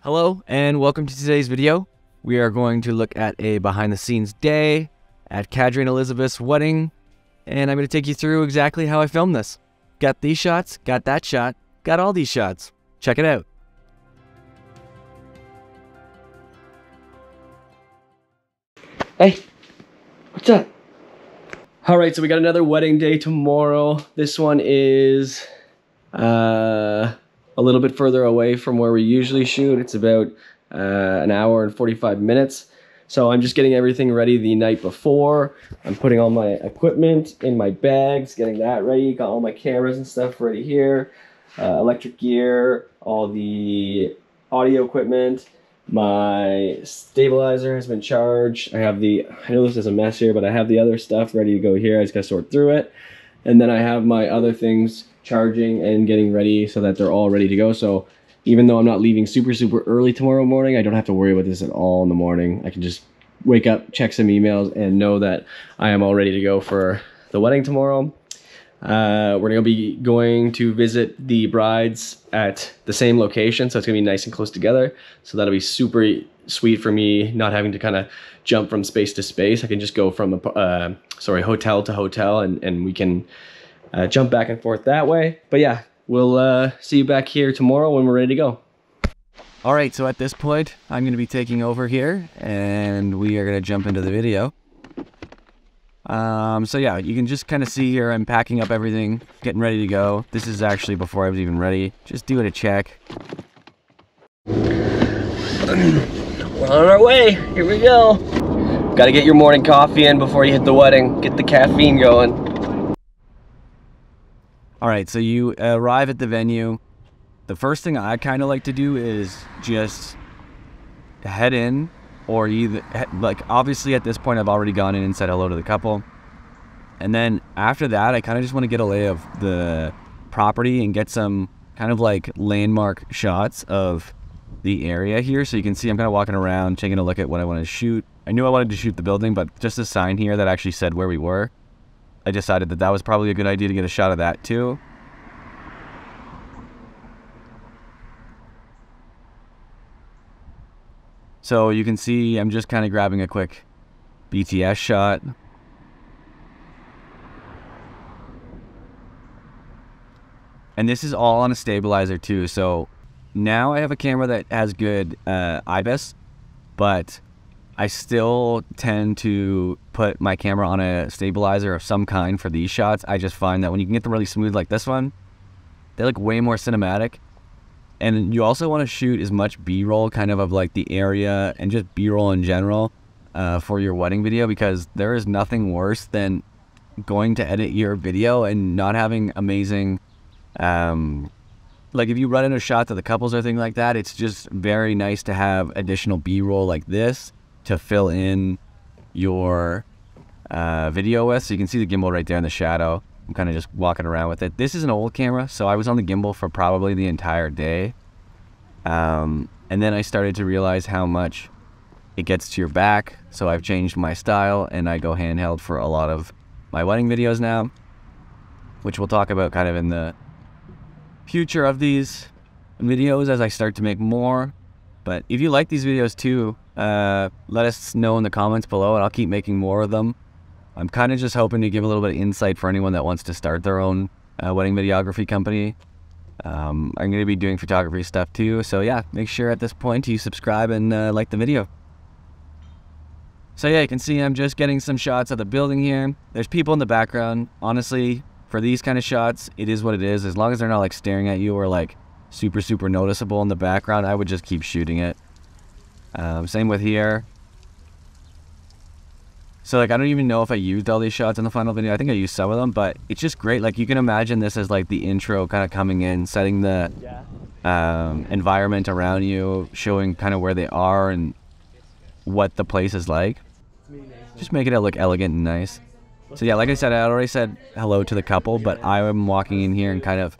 Hello and welcome to today's video. We are going to look at a behind the scenes day at Kadri and Elizabeth's wedding, and I'm going to take you through exactly how I filmed this. Got these shots, got that shot, got all these shots. Check it out. Hey, what's up? Alright, so we got another wedding day tomorrow. This one is a little bit further away from where we usually shoot. It's about an hour and 45 minutes. So I'm just getting everything ready the night before. I'm putting all my equipment in my bags, getting that ready. Got all my cameras and stuff ready here. Electric gear, all the audio equipment. My stabilizer has been charged. I know this is a mess here, but I have the other stuff ready to go here. I just gotta sort through it. And then I have my other things charging and getting ready so that they're all ready to go. So even though I'm not leaving super early tomorrow morning, I don't have to worry about this at all in the morning. I can just wake up, check some emails, and know that I am all ready to go for the wedding tomorrow. We're gonna be going to visit the brides at the same location, so it's gonna be nice and close together. So that'll be super sweet for me, not having to kind of jump from space to space. I can just go from hotel to hotel, and we can jump back and forth that way. But yeah, we'll see you back here tomorrow when we're ready to go. All right, so at this point, I'm going to be taking over here, and we are going to jump into the video. So yeah, you can just kind of see here I'm packing up everything, getting ready to go. This is actually before I was even ready. Just doing a check. We're on our way. Here we go. Got to get your morning coffee in before you hit the wedding. Get the caffeine going. All right, so you arrive at the venue. The first thing I kind of like to do is just head in, or either, like, obviously at this point I've already gone in and said hello to the couple. And then after that, I kind of just want to get a lay of the property and get some kind of like landmark shots of the area here. So you can see I'm kind of walking around, taking a look at what I want to shoot. I knew I wanted to shoot the building, but just a sign here that actually said where we were, I decided that that was probably a good idea to get a shot of that too. So you can see I'm just kind of grabbing a quick BTS shot. And this is all on a stabilizer too. So now I have a camera that has good IBIS, but I still tend to put my camera on a stabilizer of some kind for these shots. I just find that when you can get them really smooth like this one, they look way more cinematic. And you also want to shoot as much B-roll kind of like the area and just B-roll in general for your wedding video, because there is nothing worse than going to edit your video and not having amazing, like if you run into shots of the couples or things like that, it's just very nice to have additional B-roll like this to fill in your video with. So you can see the gimbal right there in the shadow. I'm kind of just walking around with it. This is an old camera, so I was on the gimbal for probably the entire day. And then I started to realize how much it gets to your back, so I've changed my style and I go handheld for a lot of my wedding videos now, which we'll talk about kind of in the future of these videos as I start to make more. But if you like these videos too, let us know in the comments below and I'll keep making more of them. I'm kind of just hoping to give a little bit of insight for anyone that wants to start their own wedding videography company. I'm going to be doing photography stuff too. So yeah, make sure at this point you subscribe and like the video. So yeah, you can see I'm just getting some shots of the building here. There's people in the background. Honestly, for these kind of shots, it is what it is. As long as they're not like staring at you or like super noticeable in the background, I would just keep shooting it. Same with here. So like I don't even know if I used all these shots in the final video. I think I used some of them, but it's just great. Like you can imagine this as like the intro kind of coming in, setting the environment around you, showing kind of where they are and what the place is like. Just making it look elegant and nice. So yeah, like I said, I already said hello to the couple, but I am walking in here and kind of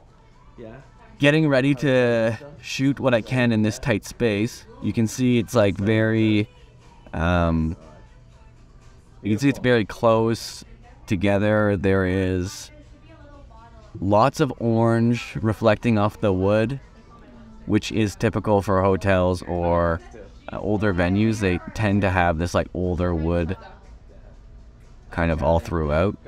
getting ready to shoot what I can in this tight space. You can see it's like very, you can see it's very close together. There is lots of orange reflecting off the wood, which is typical for hotels or older venues. They tend to have this like older wood kind of all throughout.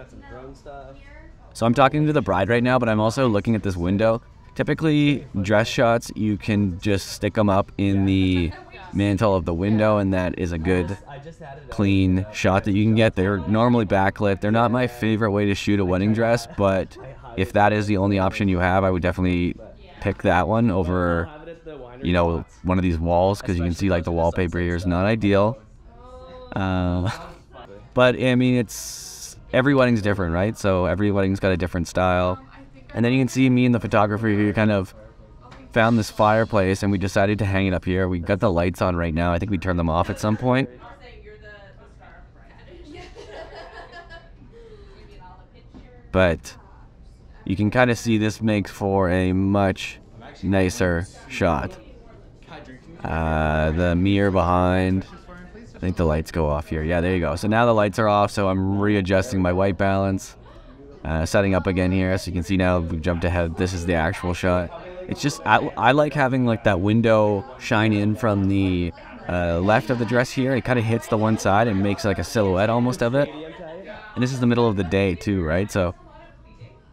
So I'm talking to the bride right now, but I'm also looking at this window. Typically, dress shots, you can just stick them up in the mantle of the window, and that is a good, clean shot that you can get. They're normally backlit. They're not my favorite way to shoot a wedding dress, but if that is the only option you have, I would definitely pick that one over, you know, one of these walls, because you can see like the wallpaper here is not ideal. But I mean, every wedding's different, right? So every wedding's got a different style. And then you can see me and the photographer here kind of found this fireplace, and we decided to hang it up here. We got the lights on right now. I think we turned them off at some point. But you can kind of see this makes for a much nicer shot. The mirror behind. I think the lights go off here. Yeah, there you go. So now the lights are off, so I'm readjusting my white balance. Setting up again here, so you can see now we've jumped ahead. This is the actual shot. It's just, I like having like that window shine in from the left of the dress here. It kind of hits the one side and makes like a silhouette almost of it. And this is the middle of the day too, right? So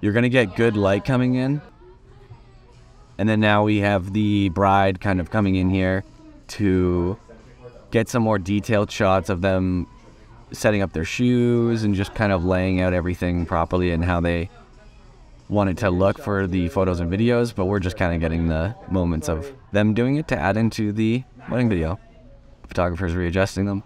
you're gonna get good light coming in. And then now we have the bride kind of coming in here to get some more detailed shots of them setting up their shoes and just kind of laying out everything properly and how they want it to look for the photos and videos. But we're just kind of getting the moments of them doing it to add into the wedding video. The photographer's readjusting them.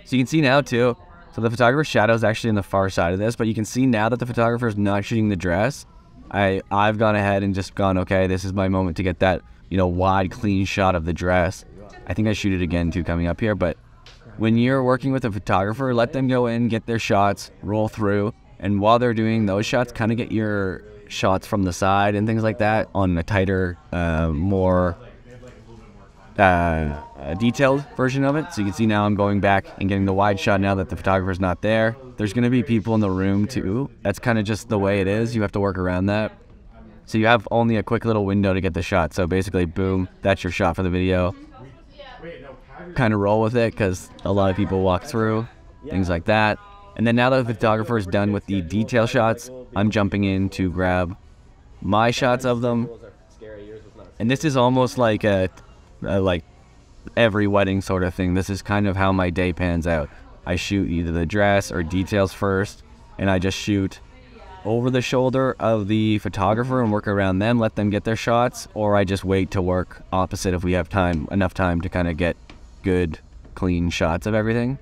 So you can see now too, so the photographer's shadow is actually on the far side of this, but you can see now that the photographer's not shooting the dress. I've gone ahead and just gone, okay, this is my moment to get that, you know, wide, clean shot of the dress. I think I shoot it again too coming up here, but when you're working with a photographer, let them go in, get their shots, roll through, and while they're doing those shots, kind of get your shots from the side and things like that on a tighter, more detailed version of it. So you can see now I'm going back and getting the wide shot now that the photographer's not there. There's going to be people in the room too. That's kind of just the way it is. You have to work around that. So you have only a quick little window to get the shot. So basically, boom, that's your shot for the video. Kind of roll with it because a lot of people walk through, things like that. And then now that the photographer is done with the detail shots, I'm jumping in to grab my shots of them. And this is almost like like every wedding sort of thing. This is kind of how my day pans out. I shoot either the dress or details first, and I just shoot over the shoulder of the photographer and work around them, let them get their shots, or I just wait to work opposite if we have time, enough time to kind of get good, clean shots of everything.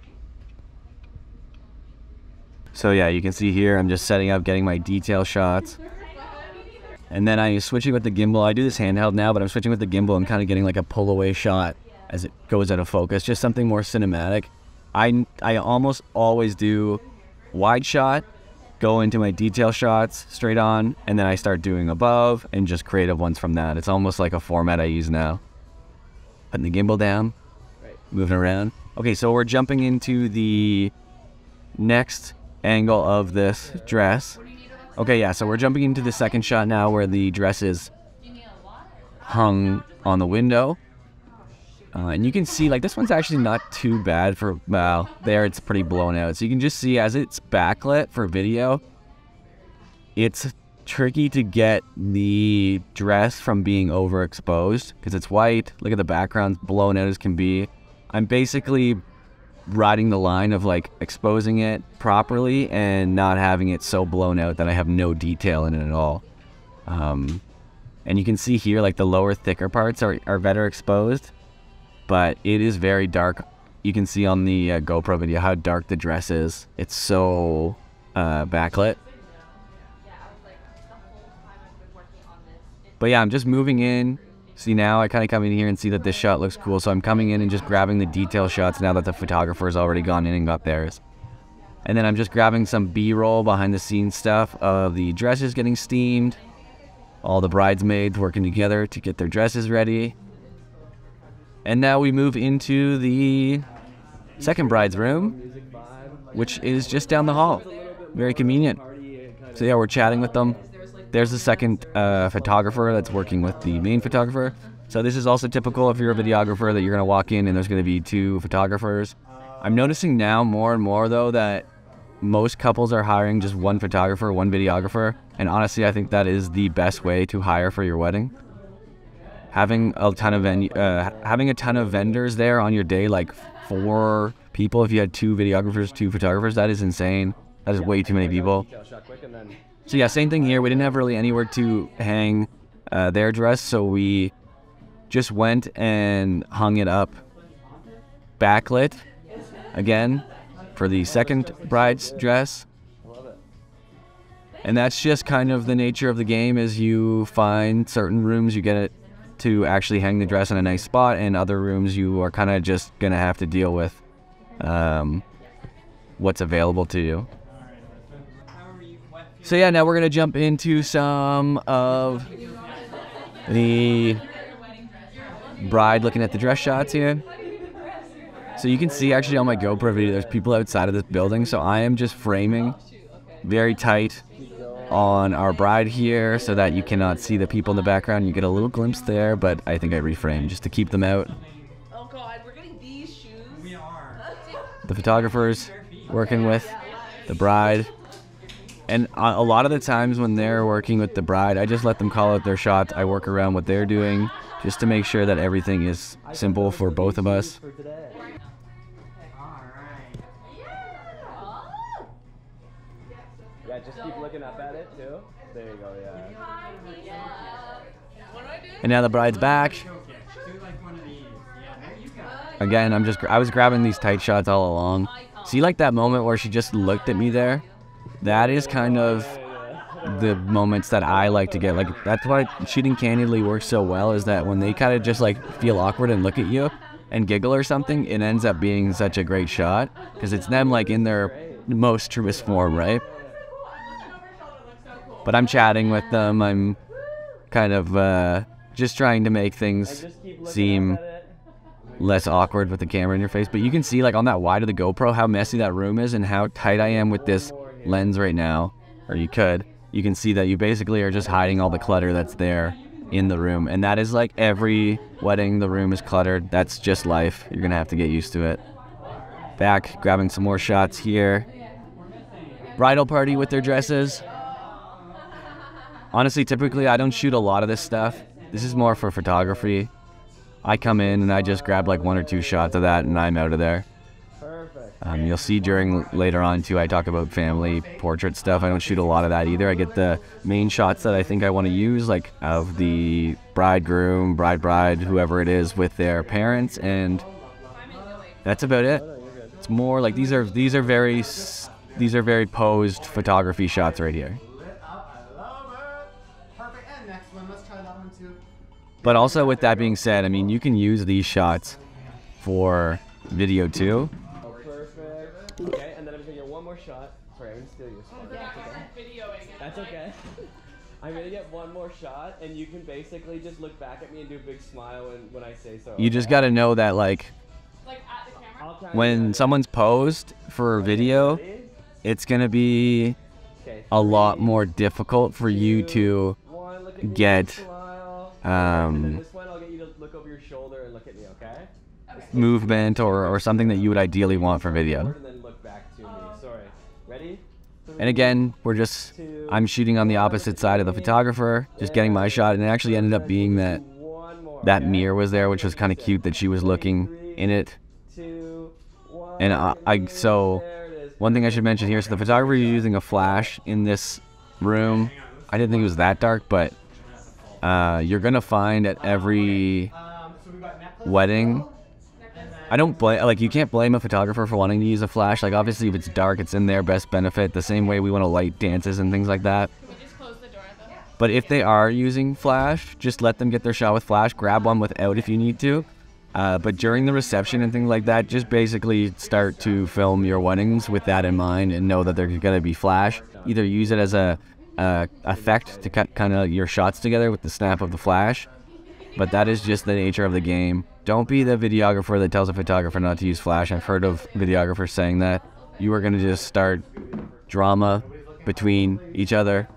So yeah, you can see here I'm just setting up, getting my detail shots. And then I'm switching with the gimbal. I do this handheld now, but I'm switching with the gimbal and kind of getting like a pull away shot as it goes out of focus, just something more cinematic. I almost always do wide shot, go into my detail shots straight on, and then I start doing above and just creative ones from that. It's almost like a format I use now. Putting the gimbal down, moving around. Okay, so we're jumping into the next angle of this dress. Okay, yeah, so we're jumping into the second shot now where the dress is hung on the window. And you can see, like, this one's actually not too bad for, well, there it's pretty blown out. So you can just see as it's backlit for video, it's tricky to get the dress from being overexposed because it's white. Look at the background, blown out as can be. I'm basically riding the line of like exposing it properly and not having it so blown out that I have no detail in it at all. And you can see here like the lower thicker parts are better exposed, but it is very dark. You can see on the GoPro video how dark the dress is. It's so backlit. But yeah, I'm just moving in. See, now I kind of come in here and see that this shot looks cool. So I'm coming in and just grabbing the detail shots now that the photographer has already gone in and got theirs. And then I'm just grabbing some B-roll behind the scenes stuff of the dresses getting steamed. All the bridesmaids working together to get their dresses ready. And now we move into the second bride's room, which is just down the hall. Very convenient. So yeah, we're chatting with them. There's the second photographer that's working with the main photographer. So this is also typical if you're a videographer, that you're going to walk in and there's going to be 2 photographers. I'm noticing now more and more though that most couples are hiring just 1 photographer, 1 videographer, and honestly I think that is the best way to hire for your wedding. Having a ton of vendors there on your day, like 4 people, if you had 2 videographers, 2 photographers, that is insane. That is way too many people. So yeah, same thing here. We didn't have really anywhere to hang their dress, so we just went and hung it up backlit again for the second bride's dress. And that's just kind of the nature of the game, is you find certain rooms you get it to actually hang the dress in a nice spot, and other rooms you are kind of just gonna have to deal with what's available to you. So yeah, now we're gonna jump into some of the bride looking at the dress shots here. So you can see actually on my GoPro video there's people outside of this building, so I am just framing very tight on our bride here so that you cannot see the people in the background. You get a little glimpse there, but I think I reframed just to keep them out. Oh God, we're getting these shoes. We are. The photographers working with the bride. And a lot of the times when they're working with the bride, I just let them call out their shots. I work around what they're doing just to make sure that everything is simple for both of us. Yeah, just keep looking up at it too. There you go, yeah. And now the bride's back. Again, I was grabbing these tight shots all along. See, like that moment where she just looked at me there? That is kind of the moments that I like to get. Like, that's why shooting candidly works so well, is that when they kind of just like feel awkward and look at you and giggle or something, it ends up being such a great shot because it's them like in their most truest form, right? But I'm chatting with them. I'm kind of just trying to make things seem less awkward with the camera in your face. But you can see like on that wide of the GoPro how messy that room is and how tight I am with this lens right now. Or you can see that you basically are just hiding all the clutter that's there in the room. And that is like every wedding, the room is cluttered. That's just life. You're gonna have to get used to it. Back, grabbing some more shots here. Bridal party with their dresses. Honestly, typically I don't shoot a lot of this stuff. This is more for photography. I come in and I just grab like 1 or 2 shots of that and I'm out of there. You'll see later on too, I talk about family portrait stuff. I don't shoot a lot of that either. I get the main shots that I think I want to use, like of the bridegroom, bride, whoever it is, with their parents, and that's about it. It's more like these are very posed photography shots right here. But also, with that being said, I mean, you can use these shots for video too. Oh, perfect. Okay, and then I'm gonna get one more shot. Sorry, I'm gonna steal your spot. That's okay. I'm gonna get one more shot, and you can basically just look back at me and do a big smile when I say so. You just gotta know that, like at the camera? when someone's posed for video, it's gonna be a lot more difficult for you to get this one, I'll get you to look over your shoulder and look at me, okay? movement or something that you would ideally want for video. And then look back to me. Sorry. Ready? And again, I'm shooting on the opposite side of the photographer, just getting my shot, and it actually ended up being that mirror was there, which was kind of cute that she was looking in it. And so one thing I should mention here, so the photographer is using a flash in this room. I didn't think it was that dark, but you're gonna find at every wedding, I don't blame, like, you can't blame a photographer for wanting to use a flash. Like, obviously if it's dark, it's in their best benefit, the same way we want to light dances and things like that. Can we just close the door though? But if they are using flash, just let them get their shot with flash. Grab one without if you need to. But during the reception and things like that, just basically start to film your weddings with that in mind and know that they're gonna be flash. Either use it as a effect to cut kind of your shots together with the snap of the flash, but that is just the nature of the game. Don't be the videographer that tells a photographer not to use flash. I've heard of videographers saying that. You are going to just start drama between each other.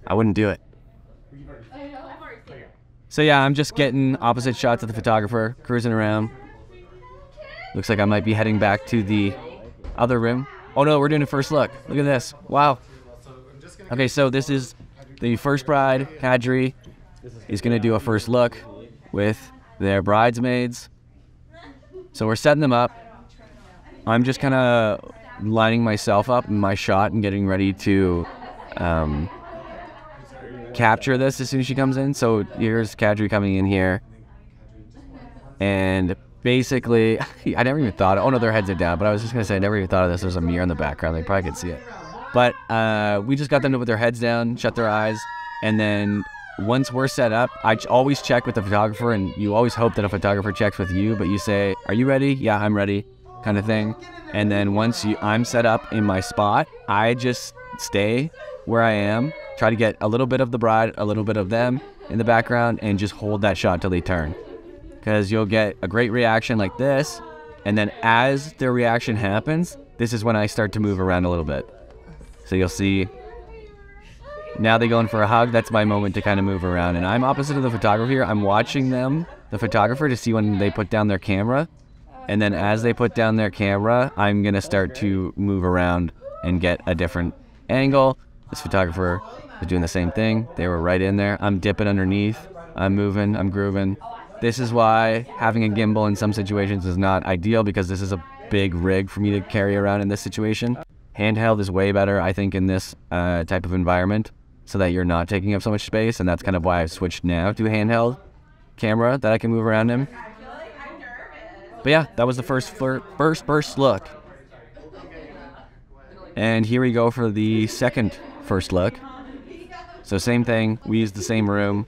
I wouldn't do it. So yeah, I'm just getting opposite shots of the photographer, cruising around. Looks like I might be heading back to the other room. Oh no, we're doing a first look. Look at this. Wow. Okay, so this is the first bride, Kadri. Is going to do a first look with their bridesmaids. So we're setting them up. I'm just kind of lining myself up in my shot and getting ready to capture this as soon as she comes in. So here's Kadri coming in here. And basically, I never even thought, oh no, their heads are down. But I was just going to say, I never even thought of this. There's a mirror in the background. They probably could see it. But we just got them to put their heads down, shut their eyes. And then once we're set up, I always check with the photographer. And you always hope that a photographer checks with you. But you say, are you ready? Yeah, I'm ready, kind of thing. And then once I'm set up in my spot, I just stay where I am, try to get a little bit of the bride, a little bit of them in the background, and just hold that shot till they turn. Because you'll get a great reaction like this, and then as their reaction happens, this is when I start to move around a little bit. So you'll see, now they go in for a hug, that's my moment to kind of move around. And I'm opposite of the photographer here, I'm watching them, the photographer, to see when they put down their camera. And then as they put down their camera, I'm going to start to move around and get a different angle. This photographer is doing the same thing. They were right in there. I'm dipping underneath. I'm moving. I'm grooving. This is why having a gimbal in some situations is not ideal, because this is a big rig for me to carry around in this situation. Handheld is way better, I think, in this type of environment, so that you're not taking up so much space. And that's kind of why I've switched now to a handheld camera that I can move around in. But yeah, that was the first look. And here we go for the second first look. So same thing, we used the same room.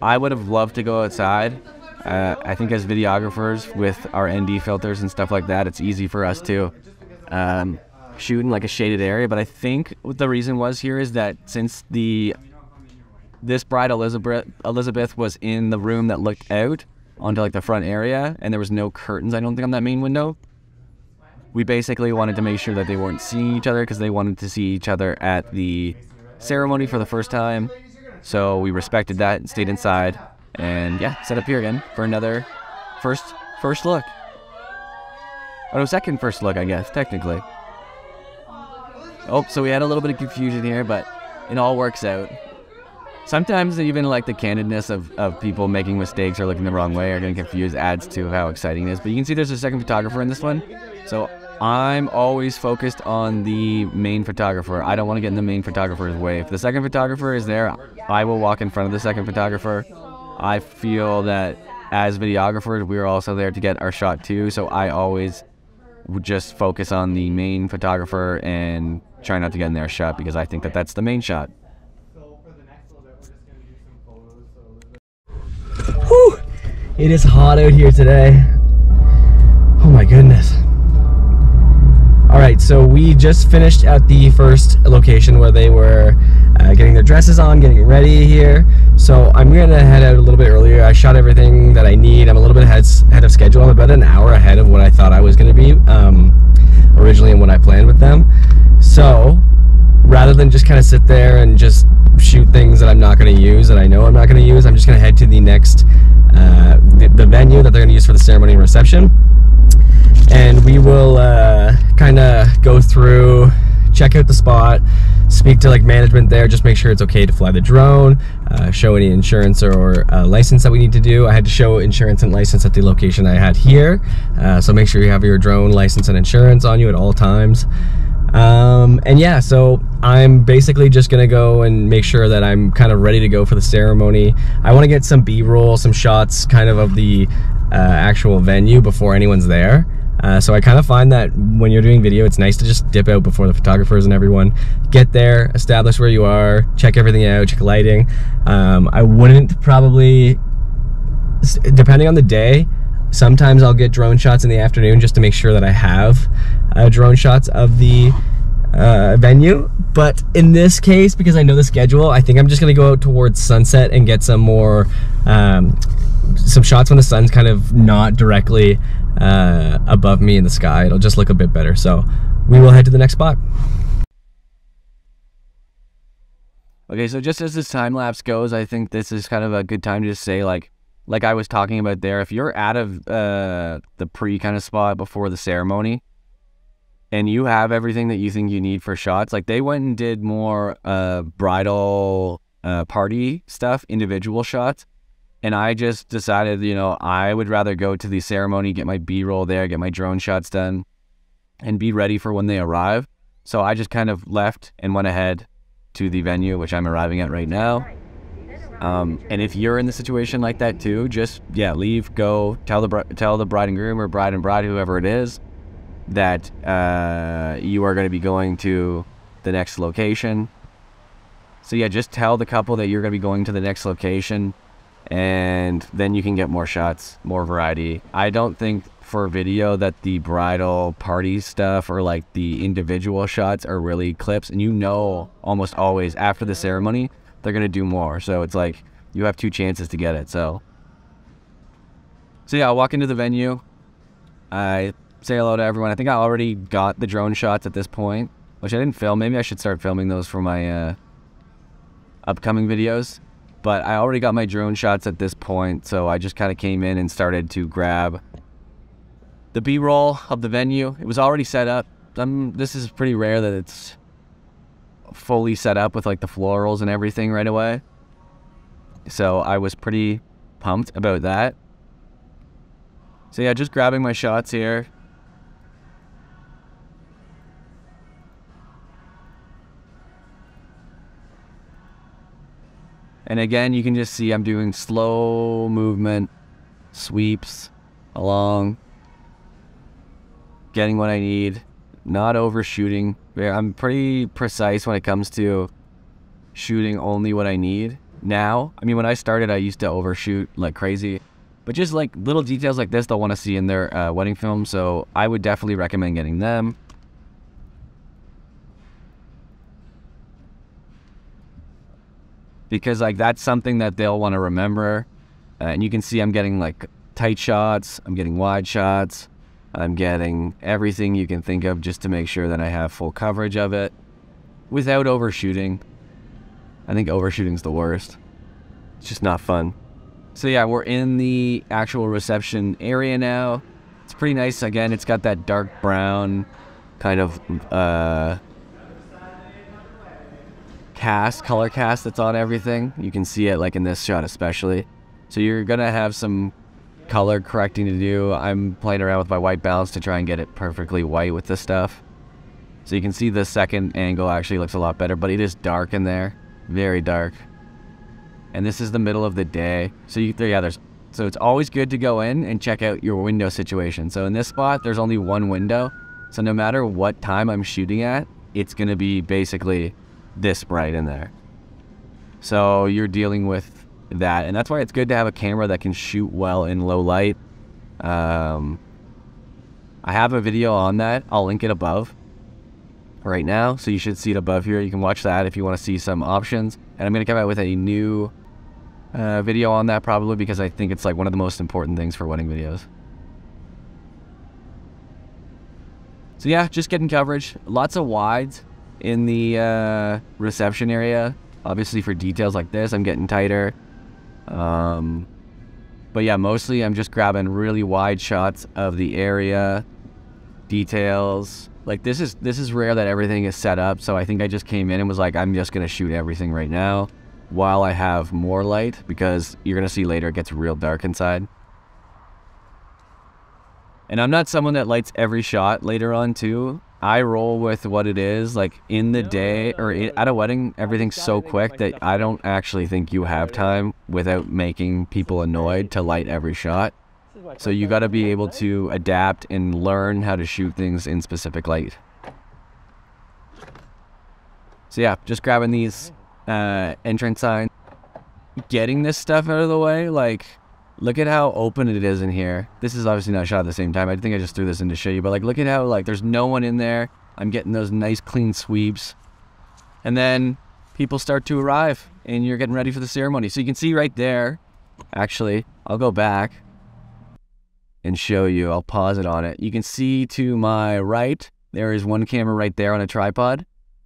I would have loved to go outside. I think as videographers with our ND filters and stuff like that, it's easy for us to shoot in like a shaded area. But I think what the reason was here is that since this bride Elizabeth was in the room that looked out onto like the front area, and there was no curtains, I don't think, on that main window. We basically wanted to make sure that they weren't seeing each other, because they wanted to see each other at the ceremony for the first time. So we respected that and stayed inside, and yeah, set up here again for another first look. Oh no, second first look, I guess, technically. Oh, so we had a little bit of confusion here, but it all works out. Sometimes even like the candidness of people making mistakes or looking the wrong way or getting confused adds to how exciting it is. But you can see there's a second photographer in this one. So I'm always focused on the main photographer. I don't want to get in the main photographer's way. If the second photographer is there, I will walk in front of the second photographer. I feel that as videographers, we're also there to get our shot too. So I always would just focus on the main photographer and try not to get in their shot, because I think that that's the main shot. Whew! It is hot out here today. Oh my goodness. Alright, so we just finished at the first location where they were getting their dresses on, getting ready here. So I'm going to head out a little bit earlier. I shot everything that I need. I'm a little bit ahead of schedule. I'm about an hour ahead of what I thought I was going to be originally and what I planned with them. So rather than just kind of sit there and just shoot things that I'm not going to use, that I know I'm not going to use, I'm just going to head to the next, the venue that they're going to use for the ceremony and reception. And we will kind of go through, check out the spot, speak to like management there, just make sure it's okay to fly the drone, show any insurance or license that we need to do. I had to show insurance and license at the location I had here, so make sure you have your drone license and insurance on you at all times. And yeah, so I'm basically just gonna go and make sure that I'm kind of ready to go for the ceremony. I want to get some B-roll, some shots kind of the actual venue before anyone's there. So I kind of find that when you're doing video, it's nice to just dip out before the photographers and everyone. Get there, establish where you are, check everything out, check lighting. I wouldn't probably, depending on the day, sometimes I'll get drone shots in the afternoon just to make sure that I have drone shots of the venue. But in this case, because I know the schedule, I think I'm just gonna go out towards sunset and get some more some shots when the sun's kind of not directly above me in the sky. It'll just look a bit better. So we will head to the next spot. Okay, so just as this time lapse goes, I think this is kind of a good time to just say, like I was talking about there, if you're out of the pre kind of spot before the ceremony and you have everything that you think you need for shots, like they went and did more bridal party stuff, individual shots. And I just decided, you know, I would rather go to the ceremony, get my B-roll there, get my drone shots done, and be ready for when they arrive. So I just kind of left and went ahead to the venue, which I'm arriving at right now. And if you're in the situation like that too, just, yeah, leave, go, tell the bride and groom or bride and bride, whoever it is, that you are going to be going to the next location. So yeah, just tell the couple that you're going to be going to the next location, and then you can get more shots, more variety. I don't think for video that the bridal party stuff or like the individual shots are really clips, and you know almost always after the ceremony they're gonna do more, so it's like you have 2 chances to get it. So yeah, I'll walk into the venue, I say hello to everyone. I think I already got the drone shots at this point, which I didn't film. Maybe I should start filming those for my upcoming videos. But I already got my drone shots at this point, so I just kind of came in and started to grab the B-roll of the venue. It was already set up. This is pretty rare that it's fully set up with like the florals and everything right away. So I was pretty pumped about that. So yeah, just grabbing my shots here. And again, you can just see I'm doing slow movement, sweeps along, getting what I need, not overshooting. I'm pretty precise when it comes to shooting only what I need now. I mean, when I started, I used to overshoot like crazy, but just like little details like this, they'll want to see in their wedding film. So I would definitely recommend getting them. Because like that's something that they'll want to remember. And you can see I'm getting like tight shots, I'm getting wide shots, I'm getting everything you can think of just to make sure that I have full coverage of it without overshooting. I think overshooting's the worst. It's just not fun. So yeah, we're in the actual reception area now. It's pretty nice. Again, it's got that dark brown kind of color cast that's on everything. You can see it like in this shot especially. So you're gonna have some color correcting to do. I'm playing around with my white balance to try and get it perfectly white with this stuff. So you can see the second angle actually looks a lot better, but it is dark in there, very dark. And this is the middle of the day. So so it's always good to go in and check out your window situation. So in this spot, there's only one window. So no matter what time I'm shooting at, it's gonna be basically this bright in there. So you're dealing with that, and that's why it's good to have a camera that can shoot well in low light. I have a video on that. I'll link it above right now, so you should see it above here. You can watch that if you want to see some options, and I'm going to come out with a new video on that probably, because I think it's like one of the most important things for wedding videos. So yeah, just getting coverage, lots of wides in the reception area. Obviously for details like this, I'm getting tighter. But yeah, mostly I'm just grabbing really wide shots of the area, details. Like this is rare that everything is set up, so I think I just came in and was like, I'm just gonna shoot everything right now while I have more light, because you're gonna see later it gets real dark inside. And I'm not someone that lights every shot later on too. I roll with what it is. Like in the day or at a wedding, everything's so quick that I don't actually think you have time without making people annoyed to light every shot. So you got to be able to adapt and learn how to shoot things in specific light. So yeah, just grabbing these entrance signs, getting this stuff out of the way. Like, look at how open it is in here. This is obviously not shot at the same time. I think I just threw this in to show you, but like, look at how like there's no one in there. I'm getting those nice clean sweeps, and then people start to arrive and you're getting ready for the ceremony. So you can see right there, actually, I'll go back and show you. I'll pause it on it. You can see to my right, there is one camera right there on a tripod.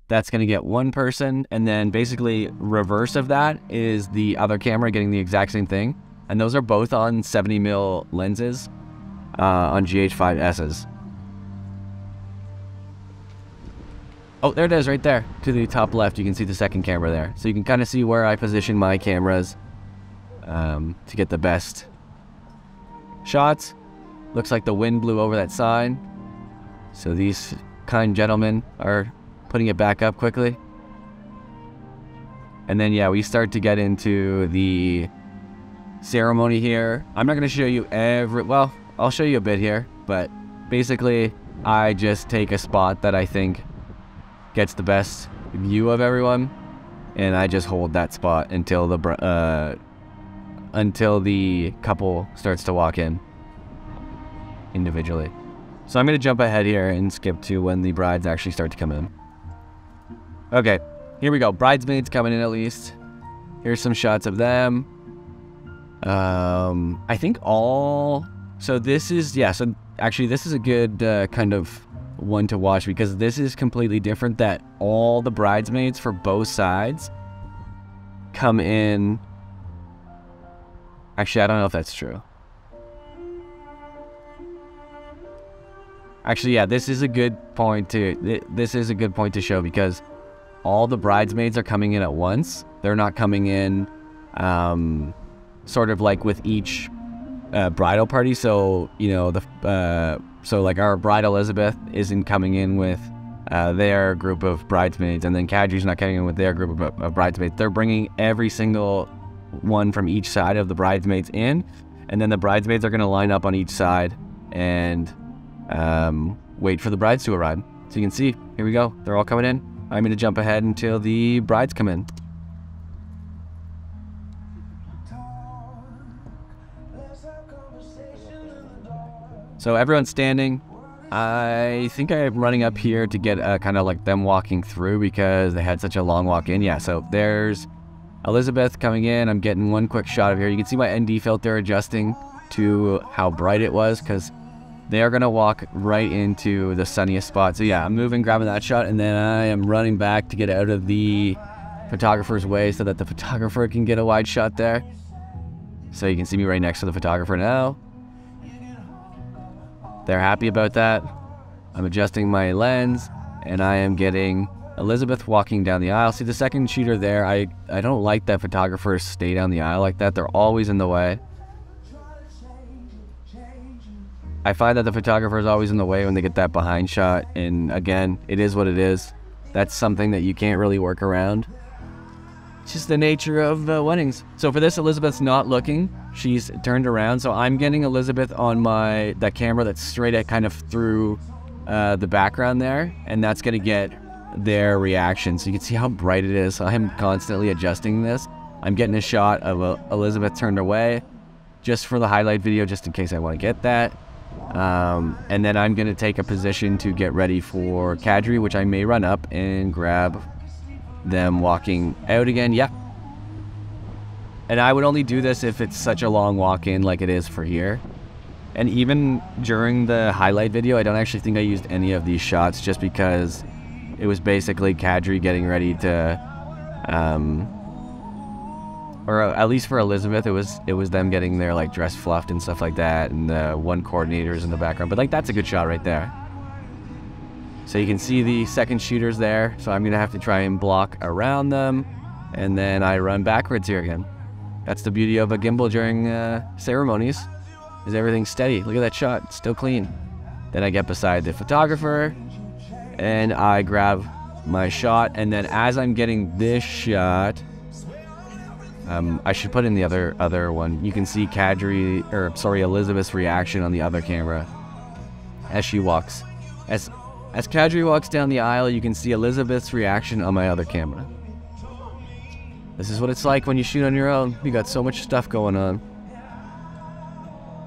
That's going to get one person, and then basically reverse of that is the other camera getting the exact same thing. And those are both on 70mm lenses on GH5Ss. Oh, there it is right there. To the top left, you can see the second camera there. So you can kind of see where I position my cameras to get the best shots. Looks like the wind blew over that sign. So these kind gentlemen are putting it back up quickly. And then, yeah, we start to get into the ceremony here. I'm not going to show you well, I'll show you a bit here, but basically I just take a spot that I think gets the best view of everyone, and I just hold that spot until the couple starts to walk in individually. So I'm going to jump ahead here and skip to when the brides actually start to come in. Okay, here we go. Bridesmaids coming in at least. Here's some shots of them. I think so this is, yeah, so actually this is a good kind of one to watch, because this is completely different, that all the bridesmaids for both sides come in. Actually, I don't know if that's true. Actually, yeah, this is a good point to show, because all the bridesmaids are coming in at once. They're not coming in sort of like with each bridal party. So, you know, so like our bride Elizabeth isn't coming in with their group of bridesmaids, and then Kadri's not coming in with their group of bridesmaids. They're bringing every single one from each side of the bridesmaids in, and then the bridesmaids are going to line up on each side and wait for the brides to arrive. So you can see, here we go, they're all coming in. I'm going to jump ahead until the brides come in. So everyone's standing. I think I'm running up here to get kind of like them walking through, because they had such a long walk in. Yeah, so there's Elizabeth coming in. I'm getting one quick shot of here. You can see my ND filter adjusting to how bright it was, because they are going to walk right into the sunniest spot. So yeah, I'm moving, grabbing that shot, and then I am running back to get out of the photographer's way so that the photographer can get a wide shot there. So you can see me right next to the photographer now. They're happy about that. I'm adjusting my lens, and I am getting Elizabeth walking down the aisle. See the second shooter there, I don't like that photographers stay down the aisle like that. They're always in the way. I find that the photographer is always in the way when they get that behind shot, and again, it is what it is. That's something that you can't really work around. It's just the nature of weddings. So for this, Elizabeth's not looking. She's turned around, so I'm getting Elizabeth on that camera that's straight at kind of through the background there, and that's gonna get their reaction. So you can see how bright it is. So I'm constantly adjusting this. I'm getting a shot of Elizabeth turned away, just for the highlight video, just in case I want to get that. And then I'm gonna take a position to get ready for Kadri, which I may run up and grab them walking out again. Yep. And I would only do this if it's such a long walk in like it is for here. And even during the highlight video, I don't actually think I used any of these shots, just because it was basically Kadri getting ready to or at least for Elizabeth, it was them getting their like dress fluffed and stuff like that, and the one coordinator's in the background. But like, that's a good shot right there. So you can see the second shooters there. So I'm gonna have to try and block around them, and then I run backwards here again. That's the beauty of a gimbal during ceremonies, is everything's steady. Look at that shot, it's still clean. Then I get beside the photographer, and I grab my shot, and then as I'm getting this shot, I should put in the other one. You can see Elizabeth's reaction on the other camera as she walks. As Kadri walks down the aisle, you can see Elizabeth's reaction on my other camera. This is what it's like when you shoot on your own. You got so much stuff going on.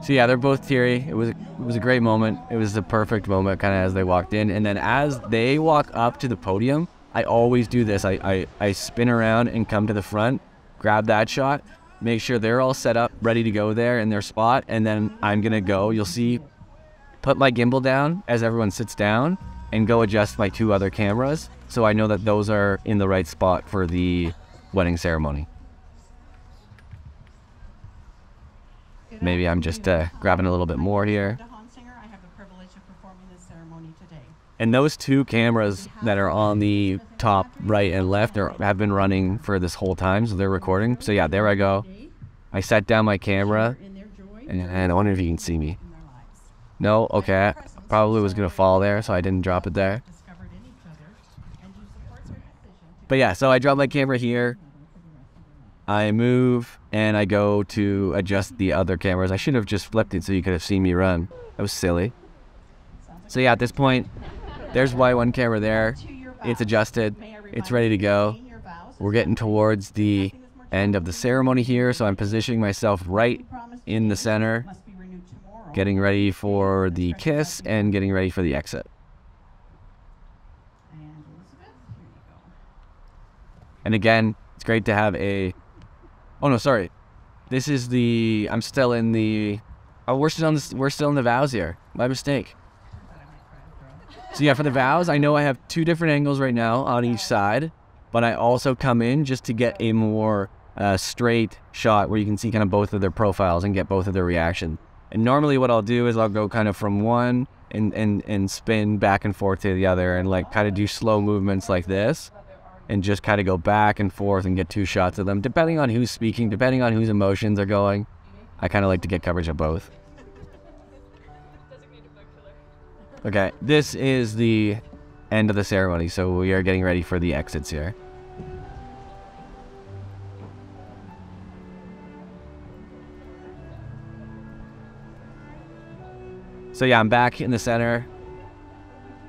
So yeah, they're both teary. It was a great moment. It was the perfect moment, kind of as they walked in. And then as they walk up to the podium, I always do this. I spin around and come to the front, grab that shot, make sure they're all set up, ready to go there in their spot, and then I'm gonna go. You'll see, put my gimbal down as everyone sits down, and go adjust my 2 other cameras so I know that those are in the right spot for the wedding ceremony. Maybe I'm just grabbing a little bit more here. And those 2 cameras that are on the top right and left have been running for this whole time, so they're recording. So yeah, there I go. I set down my camera, and I wonder if you can see me. No? Okay. Probably was going to fall there, so I didn't drop it there. But yeah, so I drop my camera here. I move, and I go to adjust the other cameras. I should have just flipped it so you could have seen me run. That was silly. So yeah, at this point, there's Y1 camera there. It's adjusted. It's ready to go. We're getting towards the end of the ceremony here, so I'm positioning myself right in the center, getting ready for the kiss and getting ready for the exit. And again, it's great to have a... Oh no, sorry. This is the... I'm still in the... Oh, we're still in the vows here. My mistake. So yeah, for the vows, I know I have 2 different angles right now on each side, but I also come in just to get a more straight shot where you can see kind of both of their profiles and get both of their reaction. And normally what I'll do is I'll go kind of from one and spin back and forth to the other and like kind of do slow movements like this and just kind of go back and forth and get 2 shots of them, depending on who's speaking, depending on whose emotions are going. I kind of like to get coverage of both. Okay, this is the end of the ceremony, so we are getting ready for the exits here. So yeah, I'm back in the center,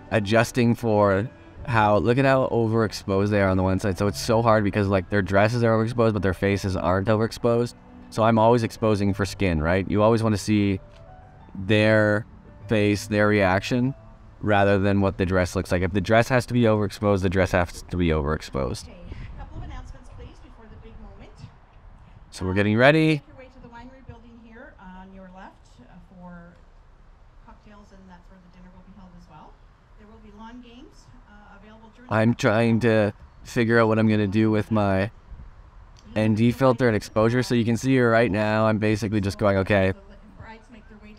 adjusting for how, look at how overexposed they are on the one side. So it's so hard because like their dresses are overexposed, but their faces aren't overexposed. So I'm always exposing for skin, right? You always want to see their face, their reaction, rather than what the dress looks like. If the dress has to be overexposed, the dress has to be overexposed. Okay, a couple of announcements, please, before the big moment. So we're getting ready. Make your way to the winery building here on your left for cocktails, and that's where the dinner will be held as well. There will be lawn games available during the... I'm trying to figure out what I'm going to do with my ND filter and exposure. So you can see here right now, I'm basically just going, okay,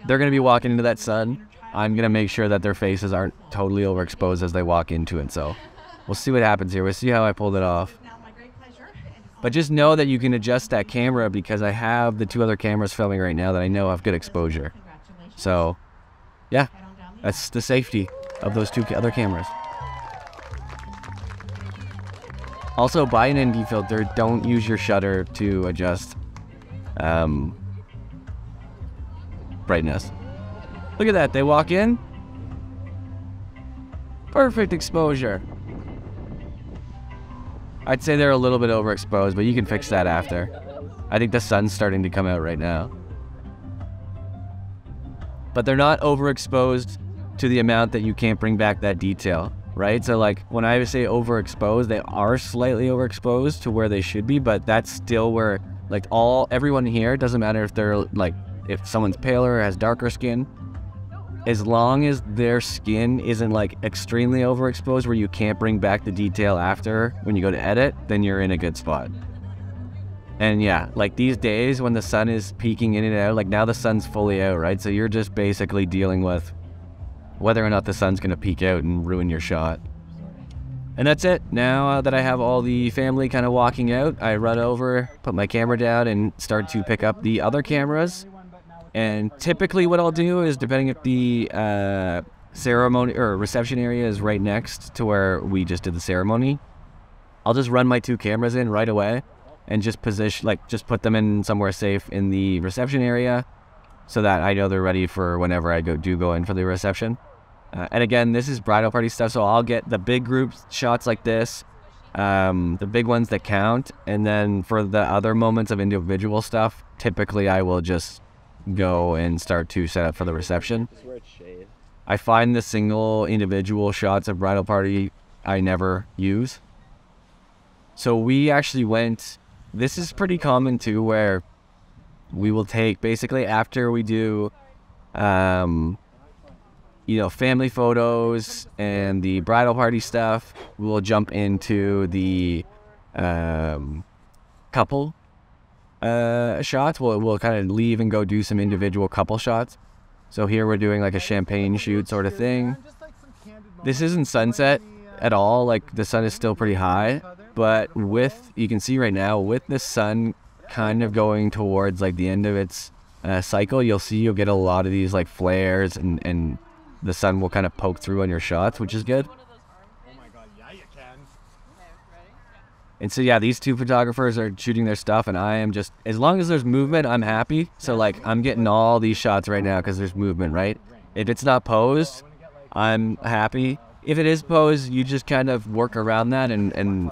they're going to be walking into that sun. I'm going to make sure that their faces aren't totally overexposed as they walk into it. So we'll see what happens here. We'll see how I pulled it off. But just know that you can adjust that camera because I have the 2 other cameras filming right now that I know have good exposure. So yeah, that's the safety of those 2 other cameras. Also, buy an ND filter. Don't use your shutter to adjust brightness. Look at that. They walk in. Perfect exposure. I'd say they're a little bit overexposed, but you can fix that after. I think the sun's starting to come out right now. But they're not overexposed to the amount that you can't bring back that detail, right? So like when I say overexposed, they are slightly overexposed to where they should be, but that's still where like everyone here, doesn't matter if they're like, if someone's paler or has darker skin, as long as their skin isn't like extremely overexposed where you can't bring back the detail after when you go to edit, then you're in a good spot. And yeah, like these days when the sun is peeking in and out, like now the sun's fully out, right? So you're just basically dealing with whether or not the sun's gonna peek out and ruin your shot. And that's it. Now that I have all the family kind of walking out, I run over, put my camera down and start to pick up the other cameras. And typically what I'll do is, depending if the ceremony or reception area is right next to where we just did the ceremony, I'll just run my 2 cameras in right away and just position, like just put them in somewhere safe in the reception area so that I know they're ready for whenever I do go in for the reception. And again, this is bridal party stuff, so I'll get the big group shots like this, the big ones that count, and then for the other moments of individual stuff, typically I will just go and start to set up for the reception. I find the single individual shots of bridal party I never use. So we actually went, this is pretty common too, where we will take basically after we do you know, family photos and the bridal party stuff. We'll jump into the couple shots. We'll kind of leave and go do some individual couple shots. So here we're doing like a champagne shoot sort of thing. This isn't sunset at all. Like the sun is still pretty high, but with, you can see right now, with the sun kind of going towards like the end of its cycle, you'll get a lot of these like flares, and the sun will kind of poke through on your shots, which is good. And so yeah, these two photographers are shooting their stuff, and I am just, as long as there's movement, I'm happy. So like, I'm getting all these shots right now because there's movement, right? If it's not posed, I'm happy. If it is posed, you just kind of work around that and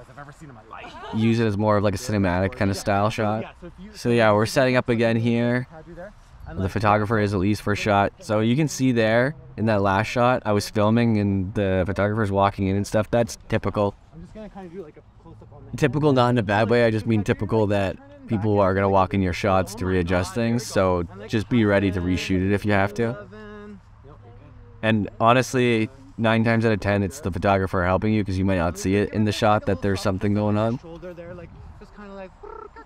use it as more of like a cinematic kind of style shot. So yeah, we're setting up again here. The photographer is at least for a shot. So you can see there in that last shot, I was filming and the photographer's walking in and stuff. That's typical. I'm just gonna kind of do like a close-up on the typical, not in a bad way. I just mean typical that people are gonna walk in your shots to readjust things. So just be ready to reshoot it if you have to. And honestly, 9 times out of 10, it's the photographer helping you because you might not see it in the shot that there's something going on.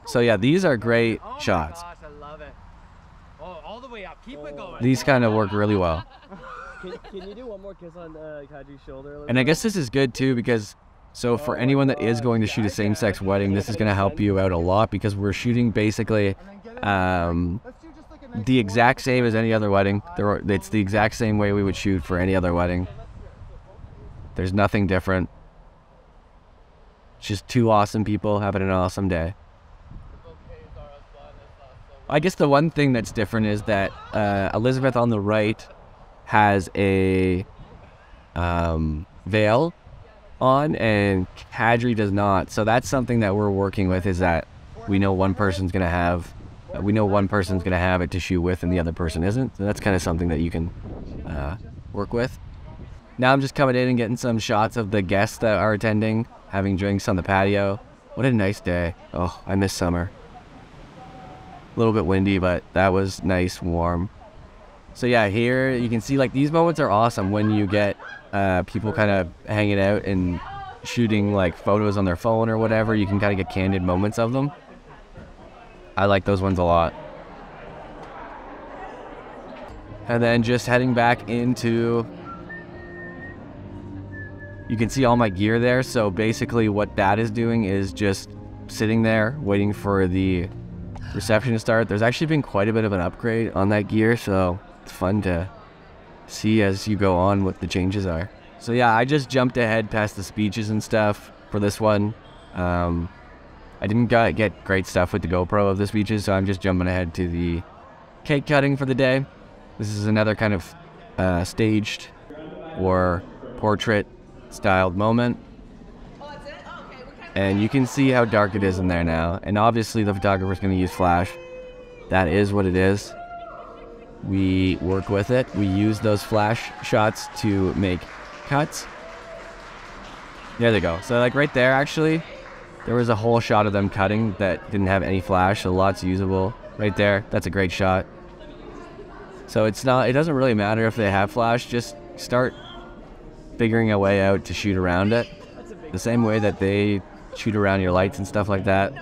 So yeah, these are great shots. These kind of work really well. Can you do one more kiss on Kadri's shoulder? And I guess this is good too because, so for anyone that is going to shoot a same-sex wedding, this is going to help you out a lot because we're shooting basically the exact same as any other wedding. It's the exact same way we would shoot for any other wedding. There's nothing different. It's just two awesome people having an awesome day. I guess the one thing that's different is that Elizabeth on the right has a veil on and Kadri does not. So that's something that we're working with, is that we know one person's gonna have it to shoot with and the other person isn't. So that's kind of something that you can work with. Now I'm just coming in and getting some shots of the guests that are attending, having drinks on the patio. What a nice day. Oh, I miss summer. A little bit windy, but that was nice, warm. So yeah, here you can see like these moments are awesome when you get people kind of hanging out and shooting like photos on their phone or whatever. You can kind of get candid moments of them. I like those ones a lot. And then just heading back into, you can see all my gear there. So basically what that is doing is just sitting there waiting for the reception to start. There's actually been quite a bit of an upgrade on that gear, so it's fun to see as you go on what the changes are. So yeah, I just jumped ahead past the speeches and stuff for this one. I didn't get great stuff with the GoPro of the speeches, so I'm just jumping ahead to the cake cutting for the day. This is another kind of staged or portrait styled moment. And you can see how dark it is in there now. And obviously the photographer's going to use flash. That is what it is. We work with it. We use those flash shots to make cuts. There they go. So like right there, actually, there was a whole shot of them cutting that didn't have any flash, so lots usable. Right there, that's a great shot. So it doesn't really matter if they have flash, just start figuring a way out to shoot around it. The same way that they shoot around your lights and stuff like that.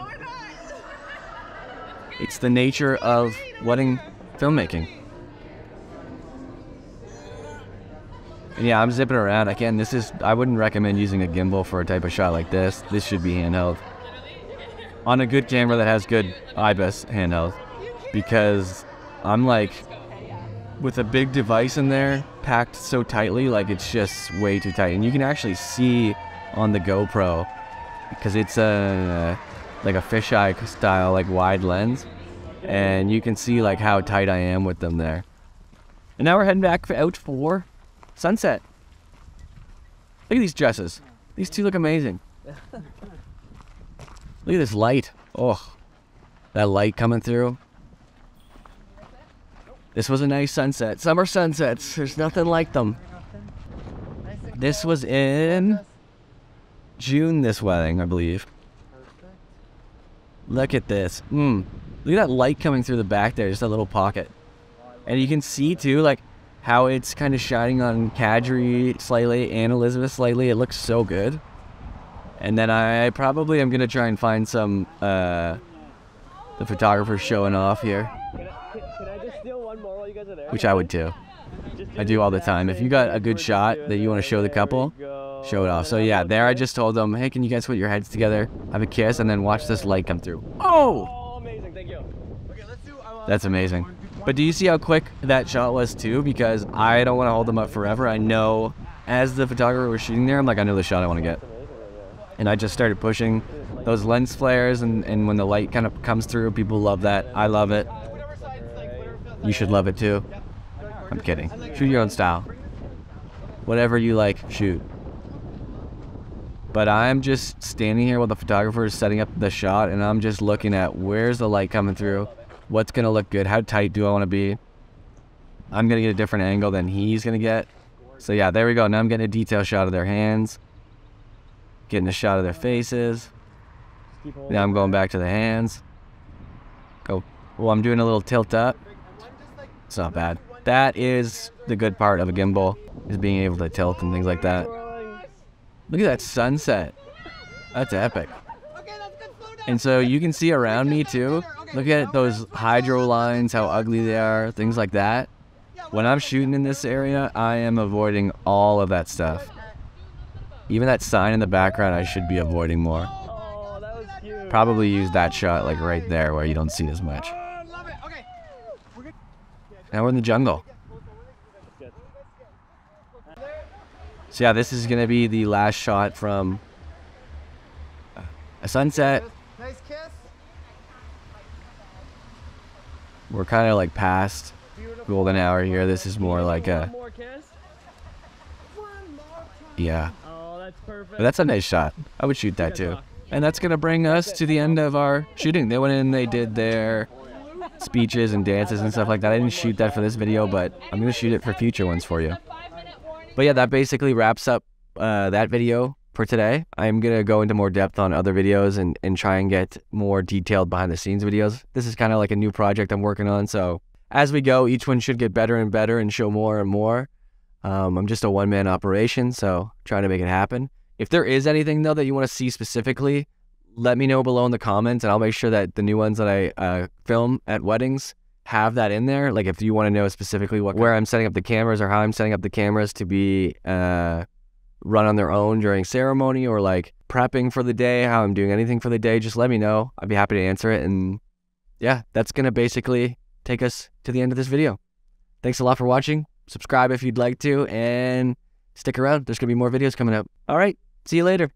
It's the nature of wedding filmmaking. And yeah, I'm zipping around. Again, I wouldn't recommend using a gimbal for a type of shot like this. This should be handheld. On a good camera that has good IBIS, handheld. Because I'm like, with a big device in there, packed so tightly, like it's just way too tight. And you can actually see on the GoPro, because it's like a fisheye style, like wide lens. And you can see like how tight I am with them there. And now we're heading back out for sunset. Look at these dresses. These two look amazing. Look at this light. Oh, that light coming through. This was a nice sunset. Summer sunsets. There's nothing like them. This was in June, this wedding, I believe. Look at this. Look at that light coming through the back there. Just that little pocket. And you can see too, like, how it's kind of shining on Kadri slightly and Elizabeth slightly. It looks so good. And then I probably am gonna try and find some the photographers showing off here, Can I just steal one more while you guys are there? which I would too. I do all the time. If you got a good shot that you want to show the couple, show it off. So yeah, there I just told them, hey, can you guys put your heads together, have a kiss, and then watch this light come through. Oh! Oh, amazing, thank you. Okay, let's do, That's amazing. But do you see how quick that shot was too? Because I don't want to hold them up forever. I know as the photographer was shooting there, I'm like, I know the shot I want to get. And I just started pushing those lens flares, and when the light kind of comes through, people love that. I love it. You should love it too. I'm kidding. Shoot your own style. Whatever you like, shoot. But I'm just standing here while the photographer is setting up the shot, and I'm just looking at where's the light coming through, what's gonna look good, how tight do I want to be. I'm gonna get a different angle than he's gonna get. So yeah, there we go. Now I'm getting a detail shot of their hands, getting a shot of their faces. Now I'm going back to the hands. Go. Well, I'm doing a little tilt up. It's not bad. That is the good part of a gimbal, is being able to tilt and things like that. Look at that sunset. That's epic. And so you can see around me too. Look at those hydro lines, how ugly they are, things like that. When I'm shooting in this area, I am avoiding all of that stuff. Even that sign in the background, I should be avoiding more. Probably use that shot like right there where you don't see as much. Now we're in the jungle. So yeah, this is gonna be the last shot from a sunset. Nice kiss. We're kind of like past golden hour here. This is more like a, yeah. Oh, that's perfect. But that's a nice shot. I would shoot that too. And that's gonna bring us to the end of our shooting. They went in, they did their speeches and dances and stuff like that. I didn't shoot that for this video, but I'm gonna shoot it for future ones for you. But yeah, that basically wraps up that video for today. I'm gonna go into more depth on other videos and try and get more detailed behind the scenes videos. This is kind of like a new project I'm working on, so as we go, each one should get better and better and show more and more. I'm just a one-man operation, so trying to make it happen. If there is anything though that you want to see specifically, let me know below in the comments, and I'll make sure that the new ones that I film at weddings have that in there. Like if you want to know specifically where I'm setting up the cameras or how I'm setting up the cameras to be run on their own during ceremony, or like prepping for the day, how I'm doing anything for the day, just let me know. I'd be happy to answer it. And yeah, that's gonna basically take us to the end of this video. Thanks a lot for watching. Subscribe if you'd like to, and stick around. There's gonna be more videos coming up. All right, see you later.